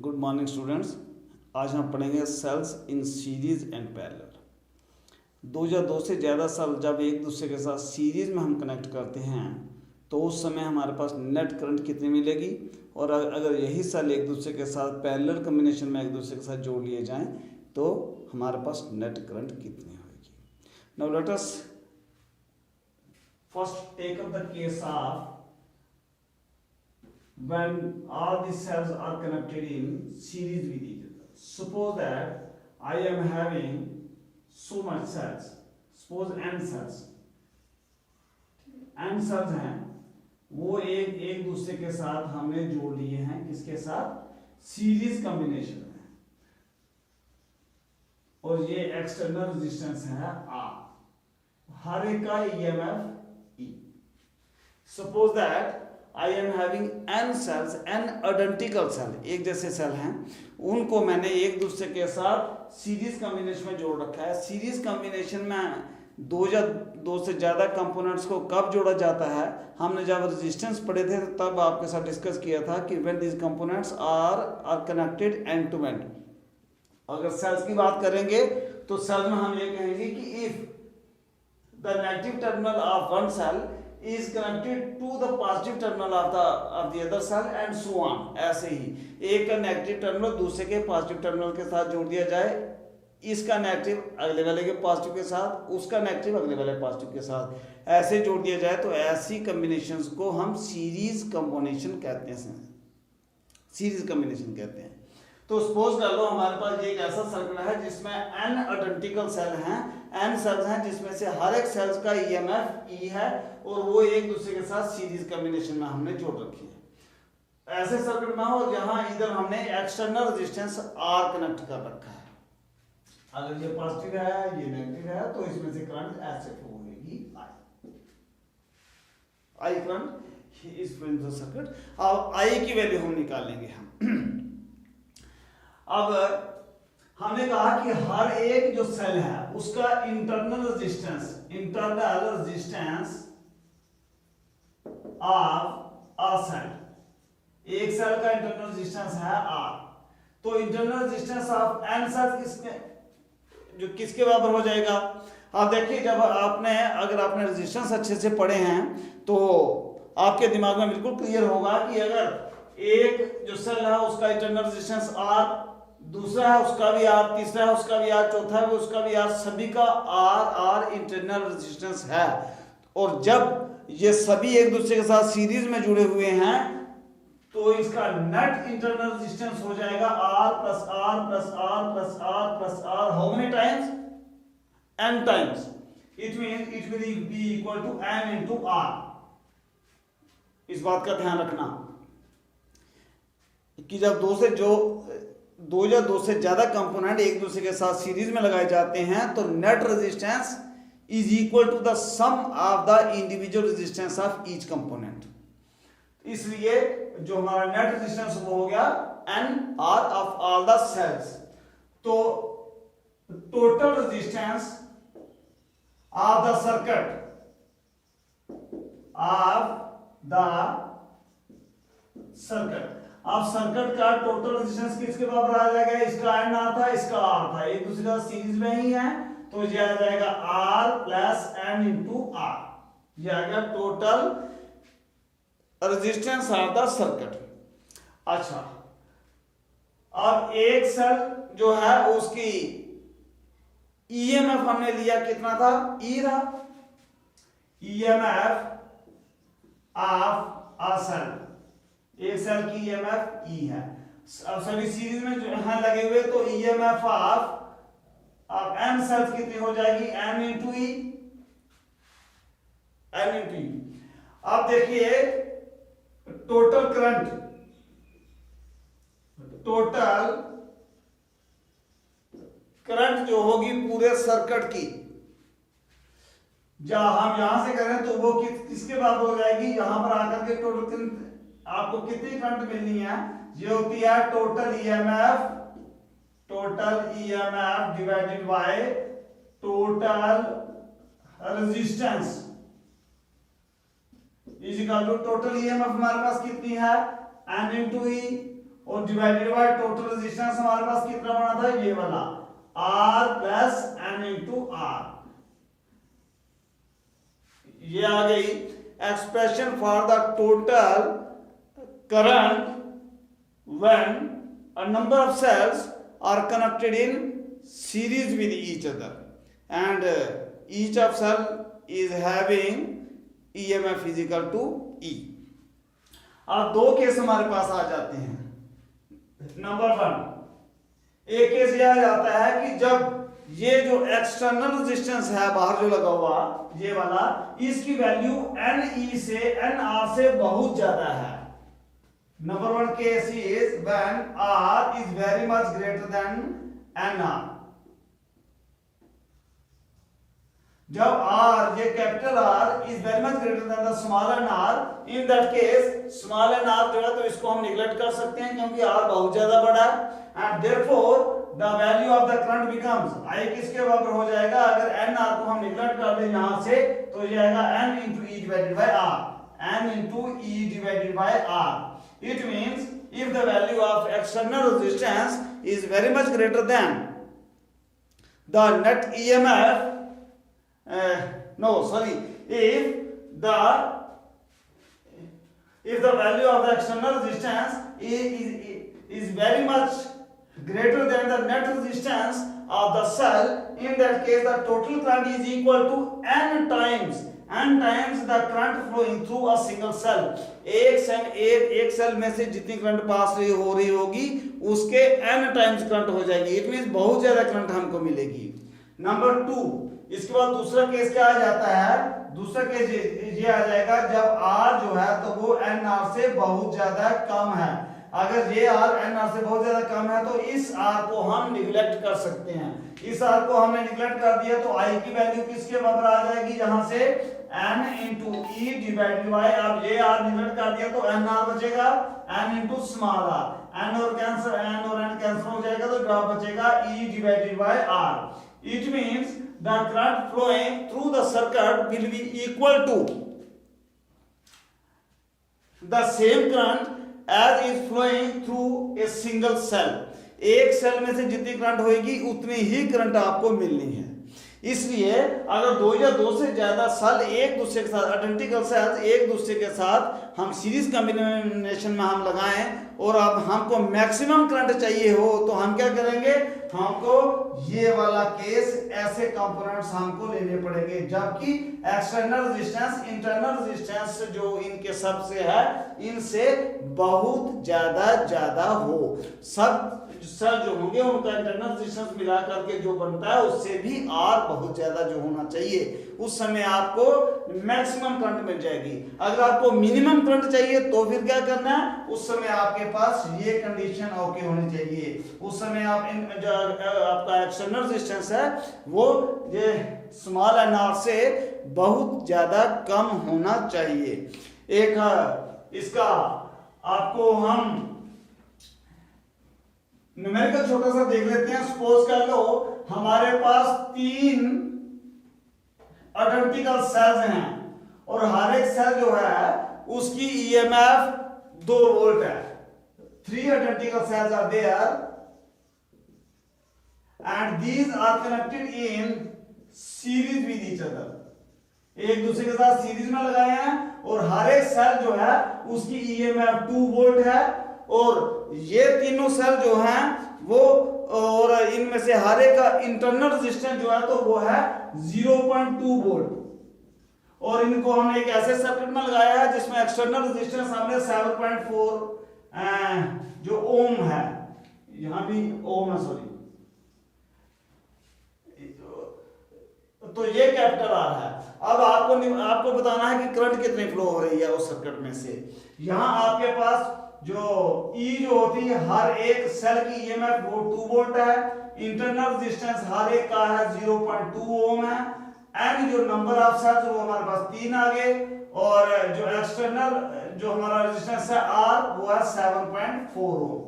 Good morning students. आज हम पढ़ेंगे cells in series and parallel. दो या दो से ज़्यादा सेल जब एक दूसरे के साथ सीरीज में हम कनेक्ट करते हैं तो उस समय हमारे पास नेट करंट कितनी मिलेगी, और अगर यही सेल एक दूसरे के साथ पैरेलल कम्बिनेशन में एक दूसरे के साथ जोड़ लिए जाएं तो हमारे पास नेट करंट कितनी होगी। Now let us first take up the case of when all the cells are connected in series with each other. Suppose that I am having so much cells. Suppose n cells. n cells हैं, वो एक दूसरे के साथ हमने जोड़ लिए हैं, किसके साथ? सीरीज कॉम्बिनेशन में, और ये एक्सटर्नल रेजिस्टेंस है R, हर एक का EMF E. Suppose that I am having n cells, n identical cell, एक जैसे सेल हैं, उनको मैंने एक दूसरे के साथ सीरीज कॉम्बिनेशन में जोड़ रखा है। सीरीज कॉम्बिनेशन में दो से ज़्यादा कंपोनेंट्स को कब जोड़ा जाता है? हमने जब रेजिस्टेंस पढ़े थे तब आपके साथ डिस्कस किया था कि when these components are connected end to end. अगर सेल्स की बात करेंगे तो सेल में हम ये कहेंगे कि if the negative terminal of one cell is connected to the positive terminal of the other cell and so on। ऐसे ही एक का नेगेटिव टर्मिनल दूसरे के पॉजिटिव टर्मिनल के साथ जोड़ दिया जाए, इसका नेगेटिव अगले वाले के पॉजिटिव के साथ, उसका नेगेटिव अगले वाले पॉजिटिव के साथ, ऐसे जोड़ दिया जाए तो ऐसी कॉम्बिनेशंस को हम सीरीज कॉम्बिनेशन कहते हैं। सीरीज कॉम्बिनेशन कहते हैं। तो सपोज कर लो हमारे पास ये एक ऐसा सर्किट है जिसमें n आइडेंटिकल सेल हैं, n सेल्स हैं जिसमें से हर एक सेल्स का EMF E है और वो एक दूसरे के साथ सीरीज कॉम्बिनेशन में हमने जोड़ रखी है। ऐसे सर्किट में हो जहां इधर हमने एक्सटर्नल रेजिस्टेंस R कनेक्ट कर रखा है। अगर ये पॉजिटिव है, ये नेगेटिव है, तो इसमें से करंट ऐसे फ्लो होगी I करंट इस सर्किट। अब I की वैल्यू हम निकालेंगे हम। अब हमने कहा कि हर एक जो सेल है उसका internal resistance of a cell, एक सेल का इंटरनल रेजिस्टेंस है R, तो internal resistance of n cells किसके बराबर हो जाएगा? आप देखिए, जब अगर आपने रेजिस्टेंस अच्छे से पढ़े हैं तो आपके दिमाग में बिल्कुल क्लियर होगा कि अगर एक जो सेल है उसका इंटरनल रेजिस्टेंस R, दूसरा है उसका भी R, तीसरा है उसका भी R, चौथा है उसका भी R, सभी का R इंटरनल रेजिस्टेंस है, और जब ये सभी एक दूसरे के साथ सीरीज में जुड़े हुए हैं तो इसका नेट इंटरनल रेजिस्टेंस हो जाएगा R plus R plus R plus R plus R। How many times? n times. It means it will be equal to n into R। इस बात का ध्यान रखना कि जब दो या दो से ज्यादा कंपोनेंट एक दूसरे के साथ सीरीज में लगाए जाते हैं तो net resistance is equal to the sum of the individual resistance of each component. इसलिए जो हमारा नेट रेजिस्टेंस वो हो गया NR of all the cells. तो total resistance of the circuit अब सर्किट का टोटल रेजिस्टेंस किसके बराबर आ जाएगा? इसका NR था, इसका R था, एक दूसरे का सीरीज में ही है, तो ये आ जाएगा R plus N into R। ये आ गया total resistance of the circuit. अच्छा, अब एक सेल जो है उसकी EMF हमने लिया, कितना था? E था। EMF ऑफ अ सेल, एक सेल की EMF E है। अब सभी सीरीज में जो है लगे हुए, तो EMF ऑफ n सेल्स कितनी हो जाएगी? n into E। अब देखिए टोटल करंट जो होगी पूरे सर्किट की, जब हम यहां से करें तो वो किसके बराबर हो जाएगी? यहां पर आकर के टोटल आपको कितनी करंट मिलनी है? ये होती है total EMF divided by total resistance is equal to total EMF हमारे पास कितनी है? N इंटू E, और डिवाइडेड बाय टोटल रेजिस्टेंस हमारे पास कितना बना था, ये वाला R plus N into R। ये आ गई expression for the total current when a number of cells are connected in series with each other and each of cell is having EMF is equal to E। अब दो case हमारे पास आ जाते हैं। Number one, एक case यह आ जाता है कि जब ये जो एक्सटर्नल रेजिस्टेंस है बाहर जो लगा हुआ ये वाला, इसकी वैल्यू NE से NR से बहुत ज्यादा है। Number one case is when R is very much greater than NR। जब R, ये capital R is very much greater than the small nr, in that case small nr जो है तो इसको हम निगलेक्ट कर सकते हैं क्योंकि R बहुत ज्यादा बड़ा है and therefore the value of the current becomes I किसके बराबर हो जाएगा, अगर NR को हम निगलेक्ट कर दें यहां से तो ये आएगा N into E divided by R, N into E divided by R। It means if the value of external resistance is very much greater than the net EMF, if the value of the external resistance is very much greater than the net resistance of the cell, in that case the total current is equal to N times the current flowing through a single cell। एक cell में से जितनी current pass हो रही होगी उसके n times current हो जाएगी। इट मींस बहुत ज्यादा करंट हमको मिलेगी। नंबर टू, इसके बाद दूसरा केस क्या आ जाता है, दूसरा केस ये आ जाएगा जब R जो है तो वो NR से बहुत ज्यादा कम है। अगर ये R NR से बहुत ज्यादा कम है तो इस R को हम निगलेक्ट कर सकते हैं। इस R को हमने निगलेक्ट कर दिया तो I की वैल्यू किसके बराबर आ जाएगी, यहां से N into E divided bye, अब ये R निगलेक्ट कर दिया तो NR बचेगा N into small r, N और N कैंसिल हो जाएगा तो ड्रॉप बचेगा E divided by R। It means the current flowing through the circuit will be equal to the same current as is flowing through a single cell। एक cell में से जितनी current होगी उतनी ही करंट आपको मिलनी है। इसलिए अगर दो या दो से ज्यादा सेल एक दूसरे के साथ, आइडेंटिकल सेल्स एक दूसरे के साथ हम सीरीज कॉम्बिनेशन में हम लगाएं और अब हमको मैक्सिमम करंट चाहिए हो तो हम क्या करेंगे, हमको ये वाला केस ऐसे कंपोनेंट्स हमको लेने पड़ेंगे, जबकि एक्सटर्नल रेजिस्टेंस इंटरनल रेजिस्टेंस जो इनके सबसे है इनसे बहुत ज्यादा हो। सब सेल जो होंगे उनका इंटरनल रेजिस्टेंस मिला करके जो बनता है उससे भी R बहुत ज्यादा जो होना चाहिए, उस समय आपको मैक्सिमम करंट मिल जाएगी। अगर आपको मिनिमम करंट चाहिए तो फिर क्या करना है, उस समय आपके पास ये कंडीशन ओके होनी चाहिए। उस समय आप जो आपका एक्सटर्नल रेजिस्टेंस है वो ये स्मॉल nr से बहुत ज्यादा कम होना चाहिए। एक इसका आपको हम न्यूमेरिकल छोटा सा देख लेते हैं। सपोज कर लो हमारे पास 3 आइडेंटिकल सेल्स हैं और हर एक सेल जो है उसकी EMF 2 वोल्ट है। 3 identical cells are there and these are connected in series with each other। एक दूसरे के साथ सीरीज में लगाए हैं और हर एक सेल जो है उसकी EMF 2 वोल्ट है और ये तीनों सेल जो हैं वो, और इनमें से हर एक का इंटरनल रेजिस्टेंस जो है तो वो है 0.2 वोल्ट और इनको हमने एक ऐसे सर्किट में लगाया है जिसमें एक्सटर्नल रेजिस्टेंस हमने 7.4 जो ओम है, यहां भी ओम है सॉरी, तो ये कैपिटल R है। अब आपको बताना है कि करंट कितनी फ्लो हो रही है उस सर्किट में से। यहां आपके पास जो E जो होती है हर एक सेल की EMF 2 वोल्ट है, इंटरनल रेजिस्टेंस हर एक का है 0.2 ओम है, N जो नंबर ऑफ सेल्स वो हमारे पास 3 आ गए और जो एक्सटर्नल जो हमारा रेजिस्टेंस है R वो है 7.4 ओम।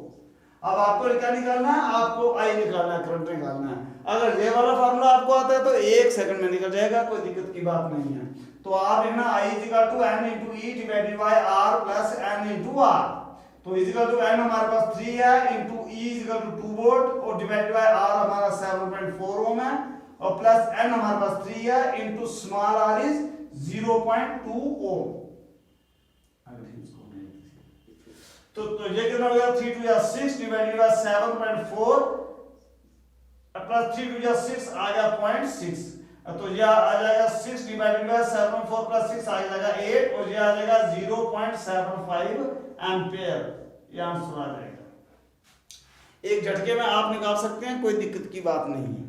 अब आपको क्या निकालना है, आपको I निकालना है, करंट निकालना है। अगर ये वाला फार्मूला आपको आता है तो 1 सेकंड में निकल जाएगा, कोई दिक्कत की बात नहीं है। तो आप लिखना I = N × E divided by R plus N × R। तो इजिकल टू n हमारे पास 3 है into E equal to 2 volt और डिवाइडेड बाय R हमारा 7.4 ओम है और प्लस n हमारे पास 3 है इंटू स्मॉल r इज 0.2 ओम। तो ये कितना हो गया 3 2 6 डिवाइडेड बाय 7.4 प्लस 3 2 6 आ गया 0.6 तो ये आ जाएगा 6 डिवाइडेड बाय 7.4 प्लस 6 आ जाएगा 8 और ये आ जाएगा 0.75 एम्पियर। ये आंसर आ जाएगा। एक झटके में आप निकाल सकते हैं, कोई दिक्कत की बात नहीं है।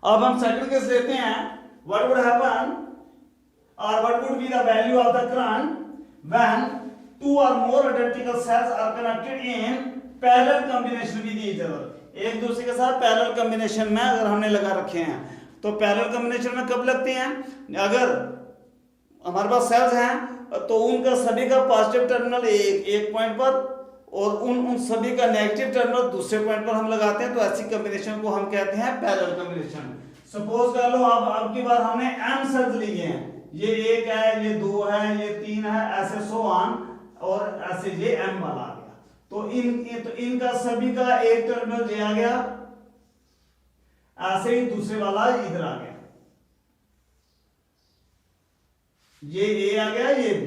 अब हम सेकंड केस लेते हैं। व्हाट वुड हैपन और what would be the value of the current when two or more identical cells are connected in parallel combination with each other। एक दूसरे के साथ पैरेलल कॉम्बिनेशन में अगर हमने लगा रखे हैं तो पैरेलल कॉम्बिनेशन में कब लगते हैं, अगर हमारे पास सेल्स हैं तो उनका सभी का पॉजिटिव टर्मिनल एक पॉइंट पर और उन सभी का नेगेटिव टर्मिनल दूसरे पॉइंट पर हम लगाते हैं, तो ऐसी कॉम्बिनेशन को हम कहते हैं पैरेलल कॉम्बिनेशन। सपोज कर लो अब की बार हमने n सेल्स लिए हैं, ये 1 है, ये 2 है, ये 3 है, ऐसे सो ऑन और ऐसे ये m वाला आ गया। तो इनका सभी का एक टर्मिनल ये आ गया, ऐसे ही दूसरे वाला इधर आ गया, ये a आ गया, ये b,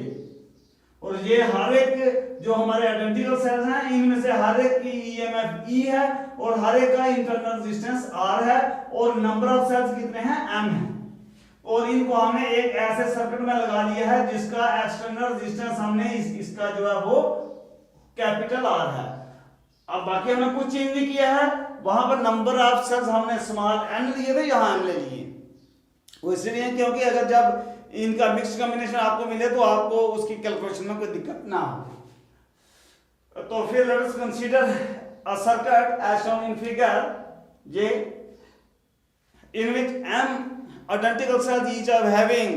और ये हर एक जो हमारे आइडेंटिकल सेल्स हैं इनमें से हर एक की ईएमएफ E है और हर एक का इंटरनल रेजिस्टेंस R है और नंबर ऑफ सेल्स कितने हैं m है, और इनको हमने एक ऐसे सर्किट में लगा लिया है जिसका एक्सटर्नल रेजिस्टेंस हमने इसका जो है वो कैपिटल R है। अब बाकी हमने कुछ चेंज नहीं किया है, वहां पर नंबर ऑफ सेल्स हमने स्मॉल n लिए थे, यहां m ले लिए। वो इसलिए क्योंकि अगर जब इनका मिक्स कॉम्बिनेशन आपको मिले तो आपको उसकी कैलकुलेशन में कोई दिक्कत ना हो। तो फिर let us consider a circuit as shown in figure J in which m identical cells each are having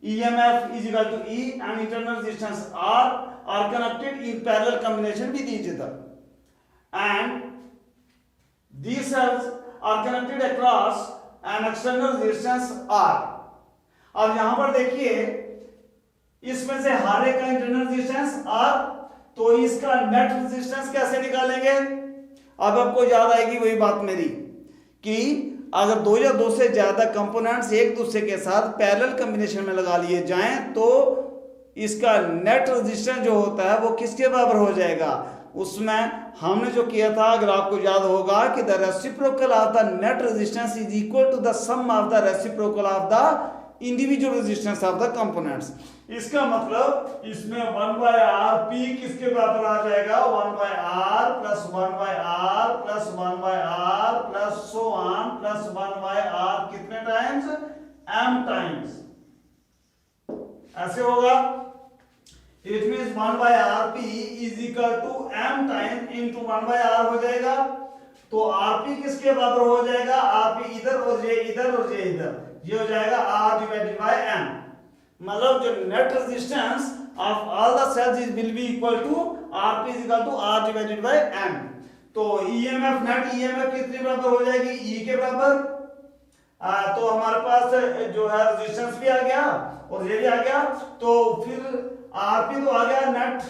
EMF is equal to E and internal resistance R are connected in parallel combination with each other, and these cells are connected across an external resistance R। अब यहां पर देखिए इसमें से हर एक का internal resistance R, तो इसका नेट रेजिस्टेंस कैसे निकालेंगे। अब आपको याद आएगी वही बात मेरी कि अगर दो या दो से ज्यादा कंपोनेंट्स एक दूसरे के साथ पैरेलल कॉम्बिनेशन में लगा लिए जाएं तो इसका नेट रेजिस्टेंस जो होता है वो किसके बराबर हो जाएगा। उसमें हमने जो किया था, अगर आपको याद होगा, कि the reciprocal of the net resistance is equal to the sum of the reciprocal of the individual resistance of the components. इसका मतलब इसमें 1/R P किसके बराबर आ जाएगा, 1/R plus 1/R plus 1/R plus so on plus 1/R कितने times, m times, ऐसे होगा। It means 1/R P is equal to m time into 1/R हो जाएगा। तो Rp किसके बराबर हो जाएगा, Rp इधर और ये इधर और ये इधर, ये हो जाएगा R डिवाइडेड बाय m। मतलब जो net resistance of all the cells is will be equal to Rp is equal to R divided by m। तो EMF नेट EMF कितने बराबर हो जाएगी, E के बराबर। तो हमारे पास जो है रेजिस्टेंस भी आ गया और ये भी आ गया, तो फिर Rp तो आ गया नेट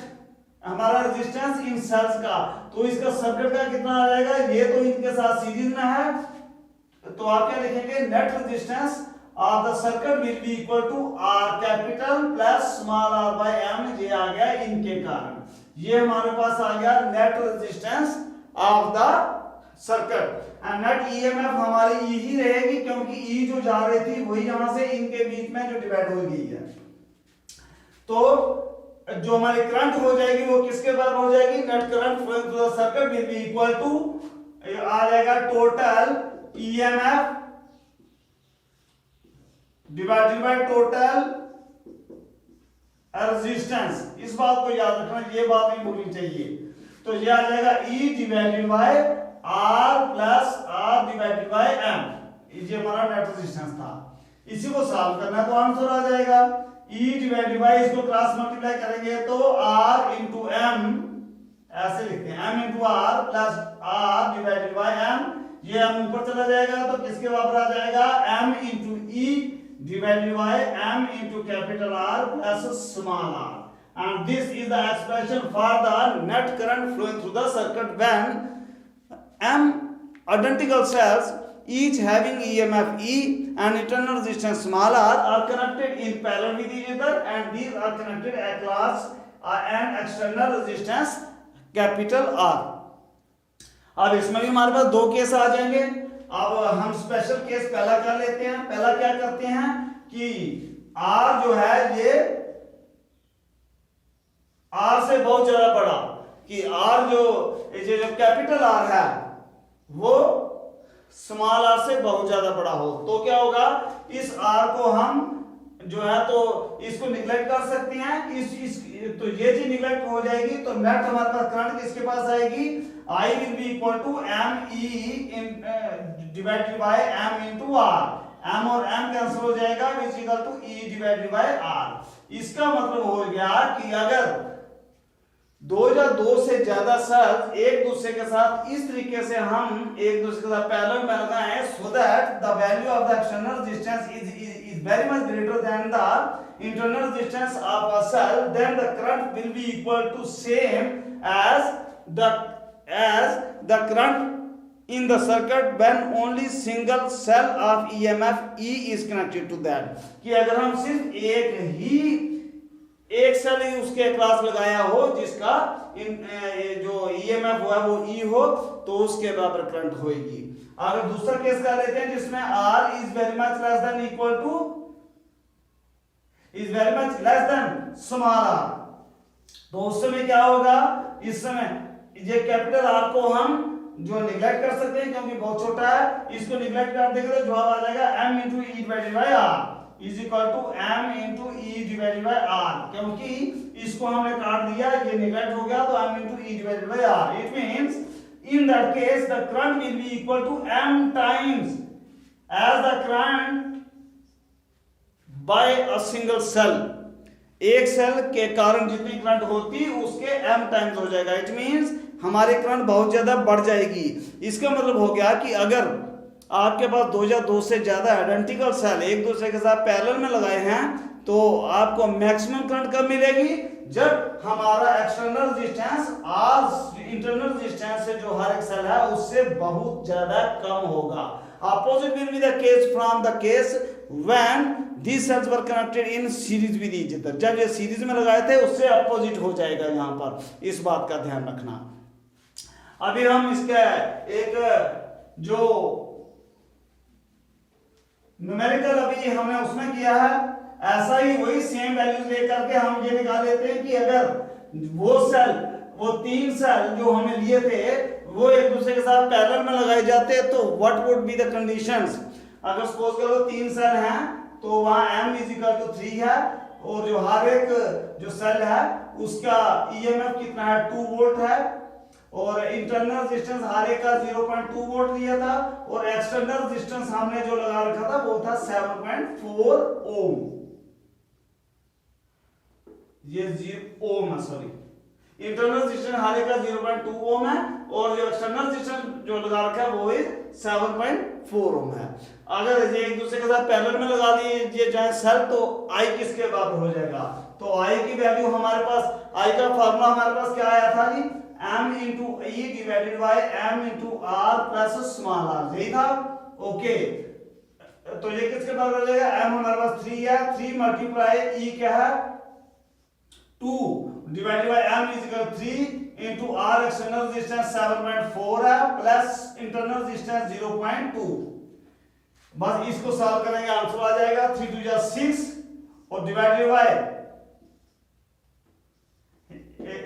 हमारा रेजिस्टेंस इन सेल्स का, तो इसका सर्किट का कितना आ जाएगा, ये तो इनके साथ सीरीज में है, तो आप क्या लिखेंगे, net resistance of the circuit will be equal to R capital plus small r by m। ये आ गया इनके कारण, ये हमारे पास आ गया net resistance of the circuit. And net EMF हमारी E ही रहेगी क्योंकि E जो जा रही थी वही यहां से इनके बीच में जो डिवाइड हो गई है। तो जो हमारी करंट हो जाएगी वो किसके बराबर हो जाएगी, net current flowing through the circuit will be equal to आ जाएगा total EMF divided by total resistance. इस बात को याद रखना, ये बात नहीं भूलनी चाहिए। तो ये आ जाएगा E divided by R plus R divided by M, ये हमारा नेट रेजिस्टेंस था। इसी को सॉल्व करना है तो आंसर आ जाएगा E डिवाइडेड बाय, इसको क्रॉस मल्टीप्लाई करेंगे तो R इंटू M, ऐसे लिखते हैं M into R plus R divided by M। ये M ऊपर चला जाएगा तो किसके बराबर आ जाएगा, M into E divided by M into capital R plus small r। and this is the expression for the net current flowing through the circuit when m identical cells each having EMF E and internal resistance small r are connected in parallel with each other and these are connected across an external resistance capital R. अब इसमें भी हमारे पास दो case आ जाएंगे। अब हम special case पहला कर लेते हैं। पहला क्या करते हैं कि R जो है ये R से बहुत ज्यादा बड़ा, कि R जो कैपिटल R है वो स्मॉल r से बहुत ज्यादा बड़ा हो, तो क्या होगा, इस r को हम जो है तो इसको निगलेक्ट कर सकते हैं। इस तो ये चीज निगलेक्ट हो जाएगी तो नेट हमारे पास करंट किसके पास आएगी, I will be equal to M E divided by M into R. m और m कैंसिल हो जाएगा which equal to e divided by r। इसका मतलब हो गया कि अगर दो या दो से ज्यादा सेल्स एक दूसरे के साथ इस तरीके से हम एक दूसरे के साथ पैरेलल में लगाएं so that the value of the external resistance is very much greater than the internal resistance of a cell, then the current will be equal to same as the current in the circuit when only single cell of EMF E is connected to that। कि अगर हम सिर्फ एक cell ही उसके across लगाया हो जिसका जो EMF हुआ वो E हो तो उसके बराबर करंट होगी। अगर दूसरा केस कर लेते हैं जिसमें R is very much less than equal to is very much less than small r, तो उस समय क्या होगा, इस समय ये कैपिटल R को हम जो निगलेक्ट कर सकते हैं क्योंकि बहुत छोटा है, इसको निगलेक्ट कर देंगे तो जवाब आ जाएगा m into e divided by r is equal to m into e divided by r। क्योंकि इसको हमने काट दिया, ये निगलेक्ट हो गया तो m into e divided by r। It means in that case the current will be equal to m times as the current by a single cell। एक सेल के कारण जितनी करंट होती उसके m टाइम्स हो जाएगा। इट मींस हमारे current बहुत ज्यादा बढ़ जाएगी। इसका मतलब हो गया कि अगर आपके पास दो या दो से ज्यादा आइडेंटिकल सेल एक दूसरे के साथ पैरेलल में लगाए हैं तो आपको मैक्सिमम करंट कब मिलेगी, जब हमारा external resistance R internal resistance से जो हर एक सेल है उससे बहुत ज्यादा कम होगा। Opposite will be the case from the case when these cells were connected in series with each other। जब ये सीरीज में लगाए थे उससे अपोजिट हो जाएगा, यहाँ पर इस बात का ध्यान रखना। अभी हम इसका एक जो न्यूमेरिकल अभी हमने उसमें किया है, ऐसा ही वही सेम वैल्यूज लेकर के हम ये निकाल लेते हैं कि अगर वो तीन सेल जो हमने लिए थे वो एक दूसरे के साथ पैरेलल में लगाए जाते तो what would be the conditions. अगर सपोज करो तीन सेल हैं तो वहां m इज इक्वल टू 3 है और जो हर एक जो सेल है उसका EMF कितना है 2 वोल्ट है और इंटरनल रेजिस्टेंस हर एक का 0.2 वोल्ट लिया था और एक्सटर्नल रेजिस्टेंस हमने जो लगा रखा था वो था 7.4 ओम। ये 0 ओम है, सॉरी, इंटरनल रेजिस्टेंस हर एक का 0.2 ओम है और जो एक्सटर्नल रेजिस्टेंस जो लगा रखा है वो 7.4 ओम है। अगर ये एक दूसरे के साथ पैरेलल में लगा दिए जाए सेल तो I किसके बराबर हो जाएगा, तो I की वैल्यू हमारे पास, I का फार्मूला हमारे पास क्या आया था जी, m into e divided by m into r plus small r, यही था। ओके, तो ये किसके बराबर हो जाएगा, m हमारे पास 3 है, 3 मल्टीप्लाई e क्या है 2 divided by m is equal to 3 into r external resistance 7.4 है प्लस इंटरनल रेजिस्टेंस 0.2। बस इसको सॉल्व करेंगे आंसर आ जाएगा 3 2 जा 6 और डिवाइडेड बाय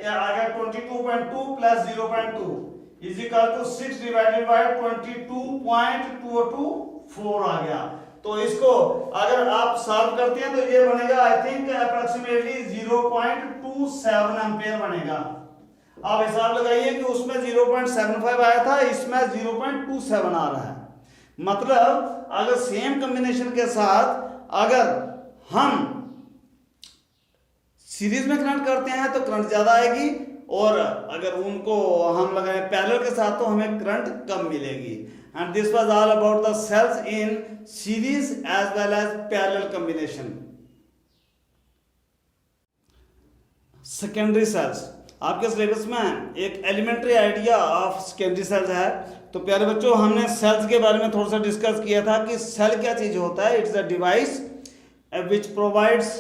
आ गया 22.2 plus 0.2 is equal to 6 divided by 22.224 आ गया। तो इसको अगर आप सॉल्व करते हैं तो ये बनेगा आई थिंक अप्रोक्सीमेटली 0.27 एम्पीयर बनेगा। आप हिसाब लगाइए कि उसमें 0.75 आया था, इसमें 0.27 आ रहा है। मतलब अगर सेम कॉम्बिनेशन के साथ अगर हम सीरीज में करंट करते हैं तो करंट ज्यादा आएगी और अगर उनको हम लगाएं पैरेलल के साथ तो हमें करंट कम मिलेगी। And this was all about the cells in series as well as parallel combination। Secondary cells आपके सिलेबस में एक elementary idea of secondary cells है। तो प्यारे बच्चों, हमने सेल्स के बारे में थोड़ा सा डिस्कस किया था कि सेल क्या चीज होता है। It's a device which provides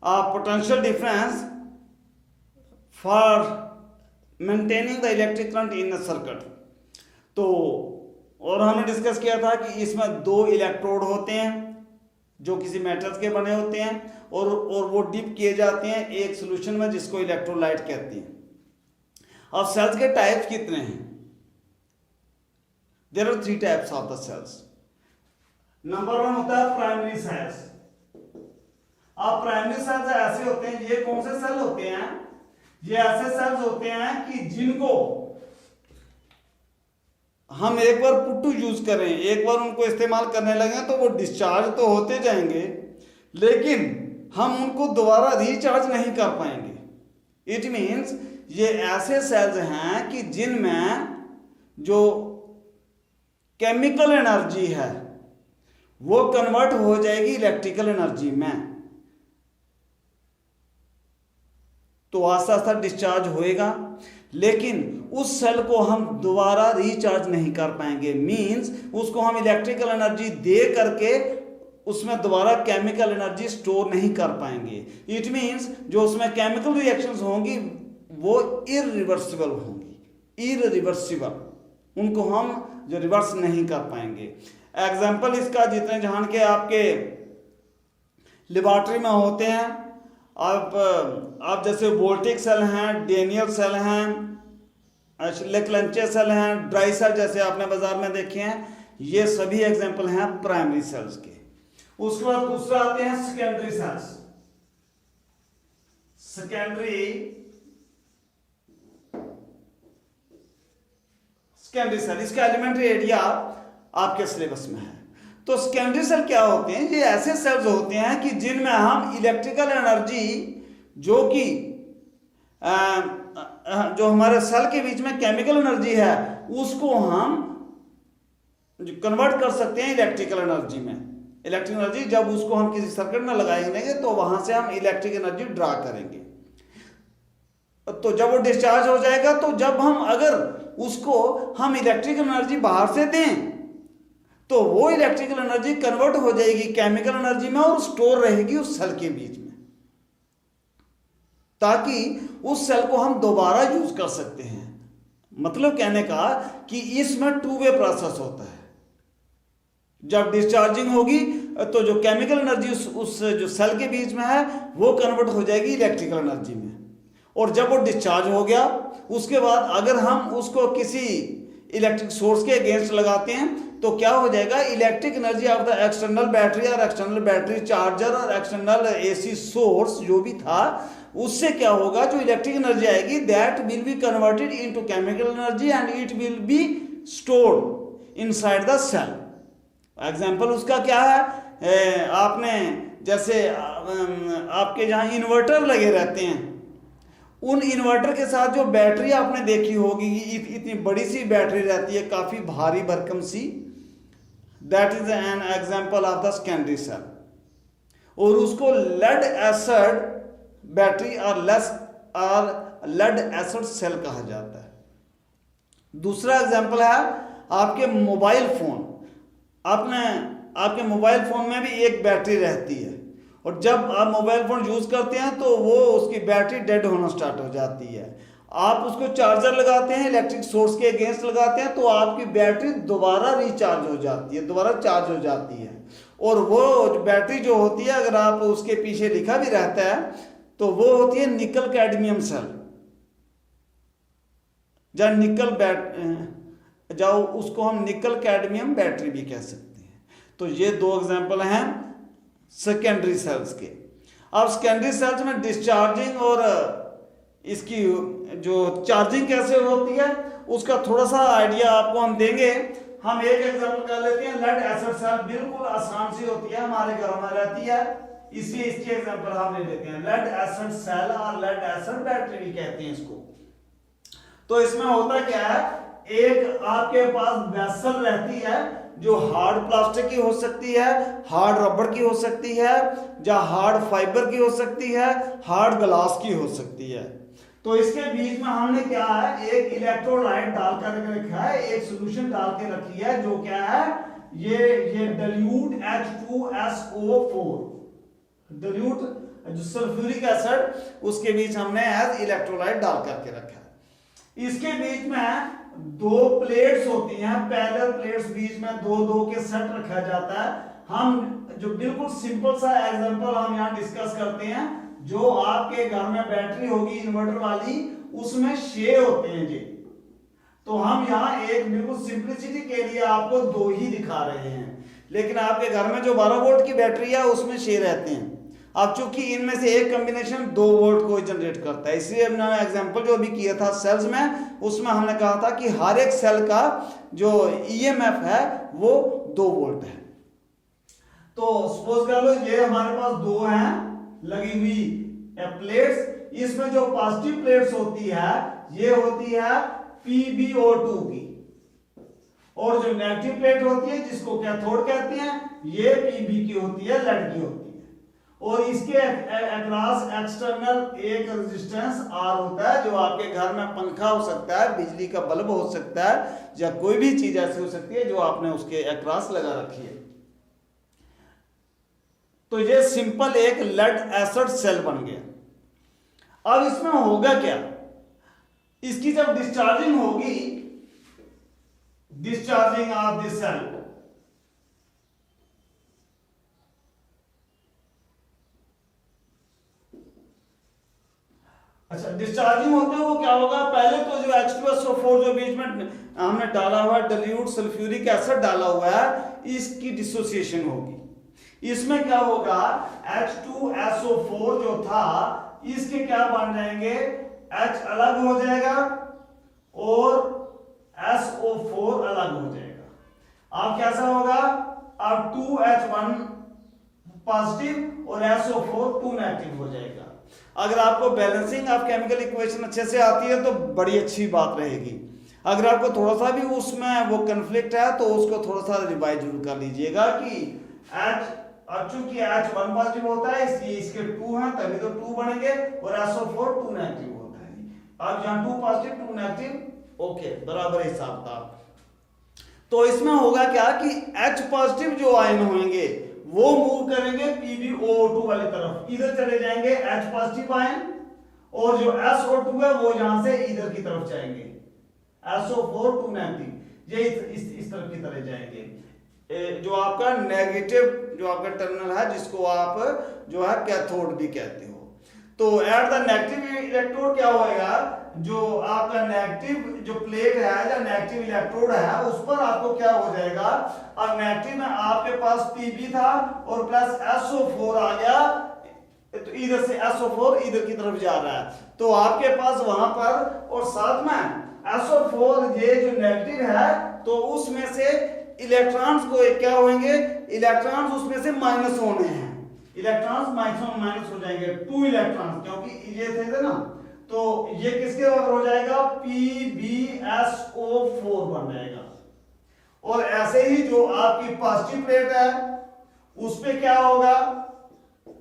a potential difference for maintaining the electric current in a circuit. तो और हमने डिस्कस किया था कि इसमें दो इलेक्ट्रोड होते हैं जो किसी मेटल्स के बने होते हैं और वो डिप किए जाते हैं एक सॉल्यूशन में जिसको इलेक्ट्रोलाइट कहते हैं। अब सेल्स के टाइप्स कितने हैं? There are 3 types of the cells. Number 1 होता है प्राइमरी सेल्स। अब प्राइमरी सेल्स ऐसे होते हैं, ये कौन से सेल होते हैं? ये ऐसे सेल्स होते हैं कि जिनको हम एक बार पुट टू यूज करें, एक बार उनको इस्तेमाल करने लगे तो वो डिस्चार्ज तो होते जाएंगे, लेकिन हम उनको दोबारा रिचार्ज नहीं कर पाएंगे। इट मीन्स ये ऐसे सेल्स हैं कि जिनमें जो केमिकल एनर्जी है वो कन्वर्ट हो जाएगी इलेक्ट्रिकल एनर्जी में, तो आस्ता आस्ता डिस्चार्ज होएगा, लेकिन उस सेल को हम दोबारा रिचार्ज नहीं कर पाएंगे। मींस उसको हम इलेक्ट्रिकल एनर्जी दे करके उसमें दोबारा केमिकल एनर्जी स्टोर नहीं कर पाएंगे। इट मींस जो उसमें केमिकल रिएक्शंस होंगी वो इरिवर्सिबल होंगी, इरिवर्सिबल, उनको हम जो रिवर्स नहीं कर पाएंगे। एग्जाम्पल इसका जितने जान के आपके लेबोरेटरी में होते हैं, आप जैसे वोल्टिक सेल हैं, डेनियल सेल हैं, लेक्लेंचे सेल हैं, ड्राई सेल जैसे आपने बाजार में देखे हैं, ये सभी एग्जाम्पल हैं प्राइमरी सेल्स के। उसके बाद दूसरा आते हैं सेकेंडरी सेल्स। सेकेंडरी सेल, इसका एलिमेंट्री आइडिया आपके सिलेबस में है। तो सेकेंडरी सेल क्या होते हैं? ये ऐसे सेल्स होते हैं कि जिनमें हम इलेक्ट्रिकल एनर्जी जो कि जो हमारे सेल के बीच में केमिकल एनर्जी है उसको हम कन्वर्ट कर सकते हैं इलेक्ट्रिकल एनर्जी में। इलेक्ट्रिक एनर्जी जब उसको हम किसी सर्किट में लगाएंगे तो वहां से हम इलेक्ट्रिक एनर्जी ड्रा करेंगे। तो जब वो डिस्चार्ज हो जाएगा तो जब हम अगर उसको हम इलेक्ट्रिकल एनर्जी बाहर से दें तो वो इलेक्ट्रिकल एनर्जी कन्वर्ट हो जाएगी केमिकल एनर्जी में और स्टोर रहेगी उस सेल के बीच में, ताकि उस सेल को हम दोबारा यूज कर सकते हैं। मतलब कहने का कि इसमें 2 वे प्रोसेस होता है। जब डिस्चार्जिंग होगी तो जो केमिकल एनर्जी उस जो सेल के बीच में है वो कन्वर्ट हो जाएगी इलेक्ट्रिकल एनर्जी में, और जब वो डिस्चार्ज हो गया उसके बाद अगर हम उसको किसी इलेक्ट्रिक सोर्स के अगेंस्ट लगाते हैं तो क्या हो जाएगा? Electric energy of the external battery और एक्सटर्नल बैटरी चार्जर और एक्सटर्नल एसी सोर्स जो भी था उससे क्या होगा? जो इलेक्ट्रिक एनर्जी आएगी that will be converted into chemical energy and it will be stored inside the cell. Example उसका क्या है? आपने जैसे आपके जहाँ इन्वर्टर लगे रहते हैं, उन इन्वर्टर के साथ जो बैटरी आपने देखी होगी, इतनी बड़ी सी बैटरी रहती है, काफी भारी भरकम सी, that is an example of the secondary cell. और उसको लेड एसिड बैटरी और लेड एसिड सेल कहा जाता है। दूसरा एग्जाम्पल है आपके मोबाइल फोन। आपके मोबाइल फोन में भी एक बैटरी रहती है, और जब आप मोबाइल फोन यूज करते हैं तो वो उसकी बैटरी डेड होना स्टार्ट हो जाती है। आप उसको चार्जर लगाते हैं, इलेक्ट्रिक सोर्स के अगेंस्ट लगाते हैं तो आपकी बैटरी दोबारा रिचार्ज हो जाती है, दोबारा चार्ज हो जाती है। और वो बैटरी जो होती है, अगर आप उसके पीछे लिखा भी रहता है तो वो होती है निकल कैडमियम सेल, जब उसको हम निकल कैडमियम बैटरी भी कह सकते हैं। तो ये 2 एग्जाम्पल हैं सेकेंडरी सेल्स के। अब सेकेंडरी सेल्स में डिस्चार्जिंग और इसकी जो चार्जिंग कैसे होती है उसका थोड़ा सा आइडिया आपको हम देंगे। हम एक एग्जांपल कर लेते हैं, लेड एसिड सेल बिल्कुल आसान सी होती है, हमारे घर में रहती है, इसलिए इसकी एग्जांपल हम ले लेते हैं। लेड एसिड सेल और लेड एसिड बैटरी भी कहते हैं इसको। तो इसमें होता क्या है, एक आपके पास वेसल रहती है जो हार्ड प्लास्टिक की हो सकती है, हार्ड रबर की हो सकती है, या हार्ड फाइबर की हो सकती है, हार्ड ग्लास की हो सकती है। तो इसके बीच में हमने क्या है, एक इलेक्ट्रोलाइट डाल कर रखा है, एक सॉल्यूशन डाल के रखी है, जो क्या है, ये dilute H2SO4, dilute जो सल्फ्यूरिक एसिड, उसके बीच हमने एज इलेक्ट्रोलाइट डाल करके रखा है। इसके बीच में दो प्लेट्स होती हैं, पैरेलल प्लेट्स, बीच में दो दो के सेट रखा जाता है। हम जो बिल्कुल सिंपल सा एग्जांपल हम यहाँ डिस्कस करते हैं, जो आपके घर में बैटरी होगी इन्वर्टर वाली, उसमें 6 होते हैं जी। तो हम यहाँ एक बिल्कुल सिंपलिसिटी के लिए आपको 2 ही दिखा रहे हैं, लेकिन आपके घर में जो 12 वोल्ट की बैटरी है उसमें 6 रहते हैं। अब चूंकि इनमें से एक कॉम्बिनेशन 2 वोल्ट को जनरेट करता है, इसलिए हमने एग्जांपल जो भी किया था सेल्स में, उसमें हमने कहा था कि हर एक सेल का जो ईएमएफ है वो 2 वोल्ट है। तो सपोज कर लो ये हमारे पास 2 हैं लगी हुई प्लेट्स, इसमें जो पॉजिटिव प्लेट्स होती है ये होती है PbO2 की, और जो नेगेटिव प्लेट होती है जिसको कैथोड कहते हैं, ये Pb की होती है, लेड की होती है। और इसके अक्रॉस एक्सटर्नल एक रेजिस्टेंस R होता है, जो आपके घर में पंखा हो सकता है, बिजली का बल्ब हो सकता है, या कोई भी चीज ऐसी हो सकती है जो आपने उसके अक्रॉस लगा रखी है। तो ये सिंपल एक लेड एसिड सेल बन गया। अब इसमें होगा क्या, इसकी जब डिस्चार्जिंग होगी, डिस्चार्जिंग ऑफ दिस सेल, अच्छा डिस्चार्जिंग होते हैं वो क्या होगा, पहले तो जो H2SO4 जो बीच में हमने डाला हुआ है, डाइल्यूट सल्फ्यूरिक एसिड डाला हुआ है, इसकी डिसोसिएशन होगी। इसमें क्या होगा, H2SO4 जो था इसके क्या बन जाएंगे, H अलग हो जाएगा और SO4 अलग हो जाएगा। अब कैसा होगा, अब 2H1 पॉजिटिव और SO4 2 नेगेटिव हो जाएगा। अगर आपको बैलेंसिंग ऑफ केमिकल इक्वेशन अच्छे से आती है तो बड़ी अच्छी बात रहेगी। अगर आपको थोड़ा सा भी उसमें वो कन्फ्लिक्ट है तो उसको थोड़ा सा रिवाइज जरूर कर लीजिएगा कि चूंकि H1 पॉजिटिव होता है इसलिए इसके 2 हैं तभी तो 2 बनेंगे, और SO4 2 नेगेटिव होता है। अब यहाँ 2 पॉजिटिव 2 नेगेटिव, ओके बराबर हिसाब था। तो इसमें होगा क्या कि H पॉजिटिव जो आयन होंगे वो मूव करेंगे PbO2 वाली तरफ, इधर चले जाएंगे H पॉजिटिव आयन, और जो SO2 है वो यहां से इधर की तरफ जाएंगे, SO4 2 नेगेटिव, ये इस तरफ की तरफ जाएंगे। जो आपका नेगेटिव जो आपका टर्मिनल है, जिसको आप जो है कैथोड भी कहते हो। तो एट द नेगेटिव इलेक्ट्रोड क्या होएगा, जो आपका नेगेटिव जो प्लेट है या नेगेटिव इलेक्ट्रोड है उस पर आपको क्या हो जाएगा, अब नेगेटिव में आपके पास Pb था और प्लस SO4 आ गया, तो इधर से SO4 इधर की तरफ जा रहा है, तो आपके पास वहां पर, और साथ में SO4 ये जो नेगेटिव है तो उसमें से इलेक्ट्रॉन्स को क्या होंगे, इलेक्ट्रॉन्स उसमें से माइनस होने हैं, इलेक्ट्रॉन्स माइनस हो जाएंगे 2 इलेक्ट्रॉन्स, क्योंकि ये थे ना, तो ये किसके बराबर हो जाएगा, PbSO4 बन जाएगा। और ऐसे ही जो आपकी पॉजिटिव प्लेट है उस पे क्या होगा,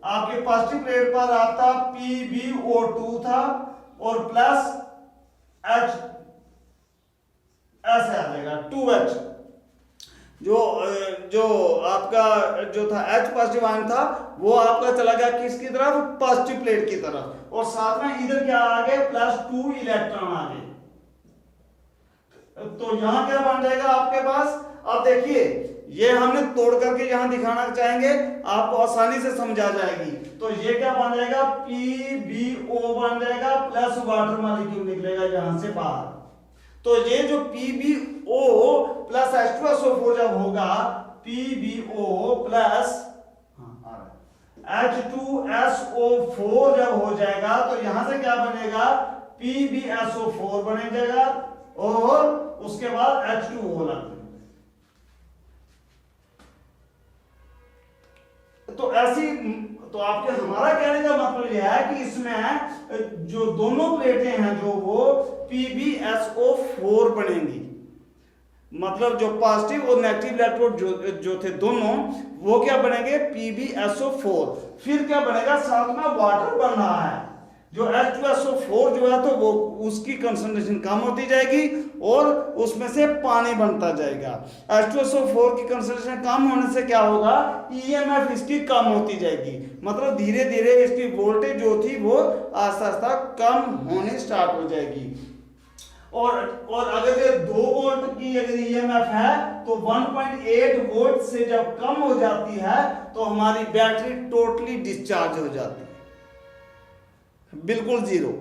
आपके पॉजिटिव प्लेट पर आपका PbO2 था और प्लस H ऐसे आ जाएगा 2H, जो आपका जो था H पॉजिटिव आयन था वो आपका चला गया किसकी तरफ, पॉजिटिव प्लेट की तरफ, और साथ में इधर क्या आ गए, प्लस 2 इलेक्ट्रॉन आ गए। तो यहां क्या बन जाएगा आपके पास, अब देखिए ये हमने तोड़ करके यहां दिखाना चाहेंगे, आपको आसानी से समझा जाएगी। तो ये क्या बन जाएगा, PbO बन जाएगा, प्लस वाटर मॉलिक्यूल निकलेगा यहां से बाहर। तो ये जो PbO प्लस H2SO4 जब होगा, PbO प्लस H2SO4 जब हो जाएगा तो यहां से क्या बनेगा, PbSO4 बने जाएगा, और उसके बाद H2O लग। तो ऐसी, तो आपके हमारा कहने का मतलब यह है कि इसमें जो दोनों प्लेटें हैं जो वो PbSO4 बनेंगी। मतलब जो पॉजिटिव और नेगेटिव इलेक्ट्रोड जो थे दोनों, वो क्या बनेंगे, PbSO4। फिर क्या बनेगा, साथ में वाटर बन रहा है, जो H2SO4 जो है तो वो उसकी कंसंट्रेशन कम होती जाएगी और उसमें से पानी बनता जाएगा। H2SO4 की कंसंट्रेशन कम होने से क्या होगा, EMF इसकी कम होती जाएगी, मतलब धीरे धीरे इसकी वोल्टेज जो थी वो आस्ता आस्ता कम होनी स्टार्ट हो जाएगी। और अगर ये 2 वोल्ट की अगर EMF है तो 1.8 वोल्ट से जब कम हो जाती है तो हमारी बैटरी टोटली डिस्चार्ज हो जाती है, बिल्कुल जीरो।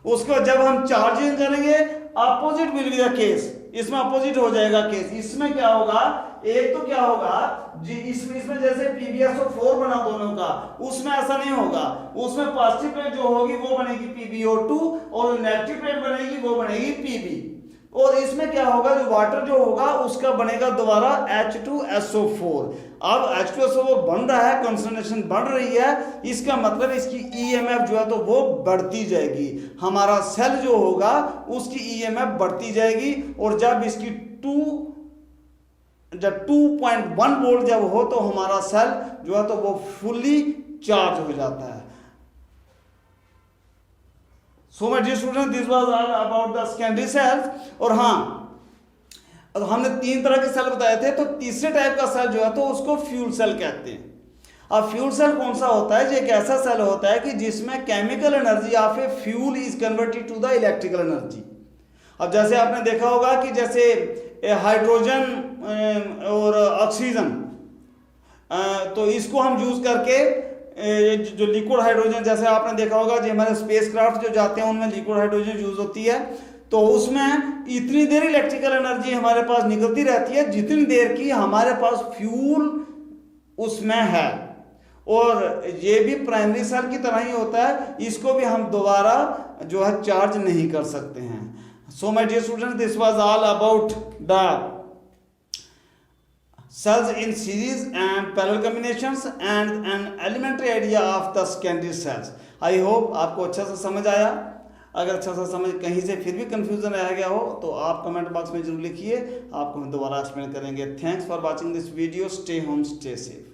उसको जब हम चार्जिंग करेंगे opposite will be the case, इसमें अपोजिट हो जाएगा केस। इसमें क्या होगा, एक तो क्या होगा जी, इसमें जैसे PbSO4 बना दोनों का, उसमें ऐसा नहीं होगा। उसमें पॉजिटिव प्लेट जो होगी वो बनेगी PbO2 और नेगेटिव प्लेट बनेगी वो बनेगी Pb। और इसमें क्या होगा, जो वाटर जो होगा उसका बनेगा दोबारा H2SO4। अब H2SO4 बन रहा है, कंसंट्रेशन बढ़ रही है, इसका मतलब इसकी EMF जो है तो वो बढ़ती जाएगी। हमारा सेल जो होगा उसकी EMF बढ़ती जाएगी और जब इसकी 2.1 वोल्ट जब हो तो हमारा सेल जो है तो वो फुल्ली चार्ज हो जाता है। So my dear students, this was all about the secondary cells। और हाँ, अब हमने 3 तरह के सेल बताए थे, तो तीसरे टाइप का सेल जो है तो उसको फ्यूल सेल कहते हैं। अब फ्यूल सेल कौन सा होता है, ये एक ऐसा सेल होता है कि जिसमें chemical energy of a fuel is converted to the electrical energy. अब जैसे आपने देखा होगा कि जैसे हाइड्रोजन और ऑक्सीजन, तो इसको हम यूज करके जो लिक्विड हाइड्रोजन, जैसे आपने देखा होगा जो हमारे स्पेसक्राफ्ट जो जाते हैं उनमें लिक्विड हाइड्रोजन यूज होती है, तो उसमें इतनी देर इलेक्ट्रिकल एनर्जी हमारे पास निकलती रहती है जितनी देर की हमारे पास फ्यूल उसमें है। और ये भी प्राइमरी सेल की तरह ही होता है, इसको भी हम दोबारा जो है चार्ज नहीं कर सकते हैं। So my dear students, this was all about the cells in series and parallel combinations and an elementary idea of the secondary cells। I hope आपको अच्छा सा समझ आया। अगर अच्छा सा समझ कहीं से फिर भी कंफ्यूजन रह गया हो तो आप कमेंट बॉक्स में जरूर लिखिए, आपको हम दोबारा एक्सप्लेन करेंगे। Thanks for watching this video. Stay home, stay safe.